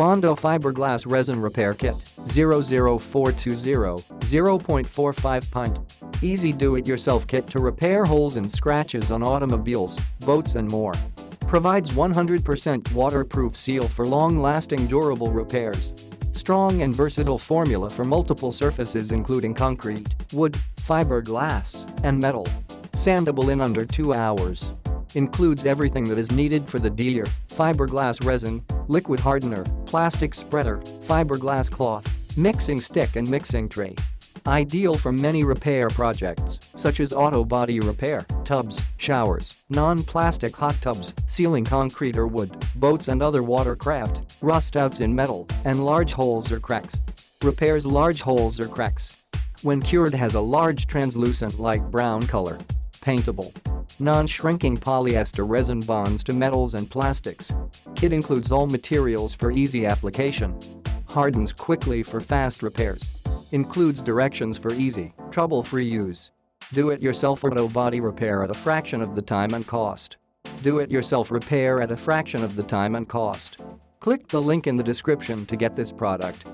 Bondo Fiberglass Resin Repair Kit 00420 0.45 Pint. Easy do-it-yourself kit to repair holes and scratches on automobiles, boats and more. Provides 100% waterproof seal for long-lasting durable repairs. Strong and versatile formula for multiple surfaces including concrete, wood, fiberglass, and metal. Sandable in under 2 hours. Includes everything that is needed for the deer: fiberglass resin, liquid hardener, plastic spreader, fiberglass cloth, mixing stick and mixing tray. Ideal for many repair projects, such as auto body repair, tubs, showers, non-plastic hot tubs, sealing concrete or wood, boats and other watercraft, rust outs in metal, and large holes or cracks. Repairs large holes or cracks. When cured has a large translucent light brown color. Paintable. Non-shrinking polyester resin bonds to metals and plastics. Kit includes all materials for easy application. Hardens quickly for fast repairs. Includes directions for easy, trouble-free use. Do-it-yourself auto body repair at a fraction of the time and cost. Do-it-yourself repair at a fraction of the time and cost. Click the link in the description to get this product.